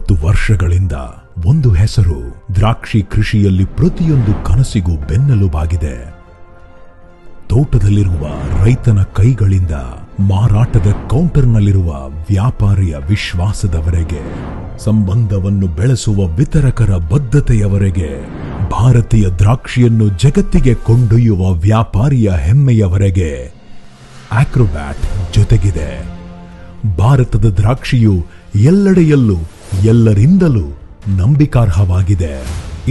20 ವರ್ಷಗಳಿಂದ ಒಂದು ಹೆಸರು ದ್ರಾಕ್ಷಿ ಕೃಷಿಯಲ್ಲಿ ಪ್ರತಿಯೊಂದು ಕನಸಿಗೂ ಬೆನ್ನೆಲುಬಾಗಿದೆ. ತೋಟದಲ್ಲಿರುವ ರೈತನ ಕೈಗಳಿಂದ ಮಾರಾಟದ ಕೌಂಟರ್ನಲ್ಲಿರುವ ವ್ಯಾಪಾರಿಯ ವಿಶ್ವಾಸದವರೆಗೆ, ಸಂಬಂಧವನ್ನು ಬೆಳೆಸುವ ವಿತರಕರ ಬದ್ಧತೆಯವರೆಗೆ, ಭಾರತೀಯ ದ್ರಾಕ್ಷಿಯನ್ನು ಜಗತ್ತಿಗೆ ಕೊಂಡೊಯ್ಯುವ ವ್ಯಾಪಾರಿಯ ಹೆಮ್ಮೆಯವರೆಗೆ ಆಕ್ರೋಬ್ಯಾಟ್ ಜೊತೆಗಿದೆ. ಭಾರತದ ದ್ರಾಕ್ಷಿಯು ಎಲ್ಲೆಡೆಯಲ್ಲೂ ಎಲ್ಲರಿಂದಲೂ ನಂಬಿಕಾರ್ಹವಾಗಿದೆ.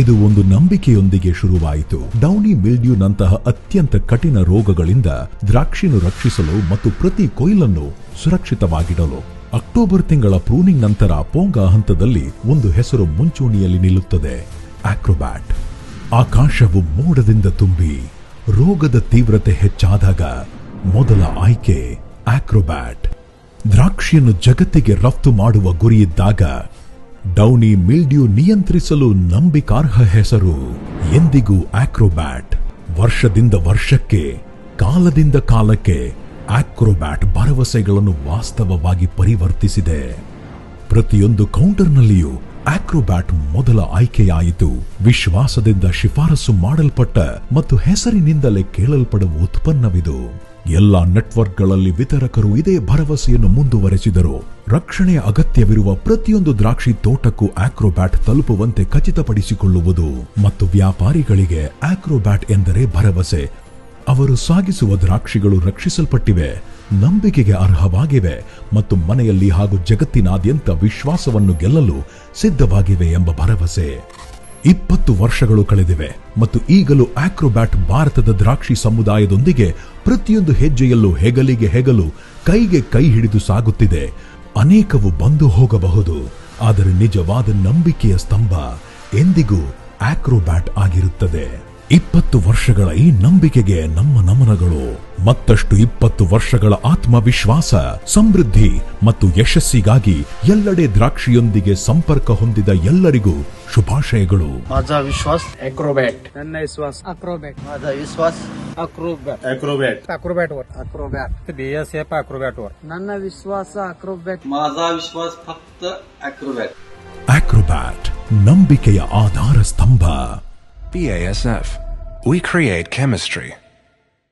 ಇದು ಒಂದು ನಂಬಿಕೆಯೊಂದಿಗೆ ಶುರುವಾಯಿತು. ಡೌನಿ ಮಿಲ್ಡ್ಯೂನಂತಹ ಅತ್ಯಂತ ಕಠಿಣ ರೋಗಗಳಿಂದ ದ್ರಾಕ್ಷಿಯನ್ನು ರಕ್ಷಿಸಲು ಮತ್ತು ಪ್ರತಿ ಕೊಯ್ಲನ್ನು ಸುರಕ್ಷಿತವಾಗಿಡಲು ಅಕ್ಟೋಬರ್ ತಿಂಗಳ ಪ್ರೂನಿಂಗ್ ನಂತರ ಪೋಂಗಾ ಹಂತದಲ್ಲಿ ಒಂದು ಹೆಸರು ಮುಂಚೂಣಿಯಲ್ಲಿ ನಿಲ್ಲುತ್ತದೆ: ಆಕ್ರೋಬ್ಯಾಟ್. ಆಕಾಶವು ಮೋಡದಿಂದ ತುಂಬಿ ರೋಗದ ತೀವ್ರತೆ ಹೆಚ್ಚಾದಾಗ ಮೊದಲ ಆಯ್ಕೆ ಆಕ್ರೋಬ್ಯಾಟ್. ದ್ರಾಕ್ಷಿಯನ್ನು ಜಗತ್ತಿಗೆ ರಫ್ತು ಮಾಡುವ ಗುರಿಯಿದ್ದಾಗ ಡೌನಿ ಮಿಲ್ಡ್ಯೂ ನಿಯಂತ್ರಿಸಲು ನಂಬಿಕಾರ್ಹ ಹೆಸರು ಎಂದಿಗೂ ಆಕ್ರೋಬ್ಯಾಟ್. ವರ್ಷದಿಂದ ವರ್ಷಕ್ಕೆ, ಕಾಲದಿಂದ ಕಾಲಕ್ಕೆ ಆಕ್ರೋಬ್ಯಾಟ್ ಭರವಸೆಗಳನ್ನು ವಾಸ್ತವವಾಗಿ ಪರಿವರ್ತಿಸಿದೆ. ಪ್ರತಿಯೊಂದು ಕೌಂಟರ್ನಲ್ಲಿಯೂ ಆಕ್ರೋಬ್ಯಾಟ್ ಮೊದಲ ಆಯ್ಕೆಯಾಯಿತು. ವಿಶ್ವಾಸದಿಂದ ಶಿಫಾರಸು ಮಾಡಲ್ಪಟ್ಟ ಮತ್ತು ಹೆಸರಿನಿಂದಲೇ ಕೇಳಲ್ಪಡುವ ಉತ್ಪನ್ನವಿದು. ಎಲ್ಲ ನೆಟ್ವರ್ಕ್ಗಳಲ್ಲಿ ವಿತರಕರು ಇದೇ ಭರವಸೆಯನ್ನು ಮುಂದುವರೆಸಿದರು. ರಕ್ಷಣೆಯ ಅಗತ್ಯವಿರುವ ಪ್ರತಿಯೊಂದು ದ್ರಾಕ್ಷಿ ತೋಟಕ್ಕೂ ಆಕ್ರೋಬ್ಯಾಟ್ ತಲುಪುವಂತೆ ಖಚಿತಪಡಿಸಿಕೊಳ್ಳುವುದು ಮತ್ತು ವ್ಯಾಪಾರಿಗಳಿಗೆ ಆಕ್ರೋಬ್ಯಾಟ್ ಎಂದರೆ ಭರವಸೆ. ಅವರು ಸಾಗಿಸುವ ದ್ರಾಕ್ಷಿಗಳು ರಕ್ಷಿಸಲ್ಪಟ್ಟಿವೆ, ನಂಬಿಕೆಗೆ ಅರ್ಹವಾಗಿವೆ ಮತ್ತು ಮನೆಯಲ್ಲಿ ಹಾಗೂ ಜಗತ್ತಿನಾದ್ಯಂತ ವಿಶ್ವಾಸವನ್ನು ಗೆಲ್ಲಲು ಸಿದ್ಧವಾಗಿವೆ ಎಂಬ ಭರವಸೆ. 20 ವರ್ಷಗಳು ಕಳೆದಿವೆ ಮತ್ತು ಈಗಲೂ ಆಕ್ರೋಬ್ಯಾಟ್ ಭಾರತದ ದ್ರಾಕ್ಷಿ ಸಮುದಾಯದೊಂದಿಗೆ ಪ್ರತಿಯೊಂದು ಹೆಜ್ಜೆಯಲ್ಲೂ ಹೆಗಲಿಗೆ ಹೆಗಲು, ಕೈಗೆ ಕೈ ಹಿಡಿದು ಸಾಗುತ್ತಿದೆ. ಅನೇಕವು ಬಂದು ಹೋಗಬಹುದು, ಆದರೆ ನಿಜವಾದ ನಂಬಿಕೆಯ ಸ್ತಂಭ ಎಂದಿಗೂ ಆಕ್ರೋಬ್ಯಾಟ್ ಆಗಿರುತ್ತದೆ. 20 ವರ್ಷಗಳ ಈ ನಂಬಿಕೆಗೆ ನಮ್ಮ ನಮನಗಳು. ಮತ್ತಷ್ಟು 20 ವರ್ಷಗಳ ಆತ್ಮವಿಶ್ವಾಸ, ಸಮೃದ್ಧಿ ಮತ್ತು ಯಶಸ್ಸಿಗಾಗಿ ಎಲ್ಲೆಡೆ ದ್ರಾಕ್ಷಿಯೊಂದಿಗೆ ಸಂಪರ್ಕ ಹೊಂದಿದ ಎಲ್ಲರಿಗೂ ಶುಭಾಶಯಗಳು. माझा विश्वास Acrobat. ನನ್ನ ವಿಶ್ವಾಸ Acrobat. माझा विश्वास Acrobat. Acrobat. Acrobat वर Acrobat. BSF Acrobat वर ನನ್ನ ವಿಶ್ವಾಸ Acrobat. माझा विश्वास फक्त Acrobat. ಆಕ್ರೋಬ್ಯಾಟ್ ನಂಬಿಕೆಯ ಆಧಾರ ಸ್ತಂಭ. BASF. We create chemistry.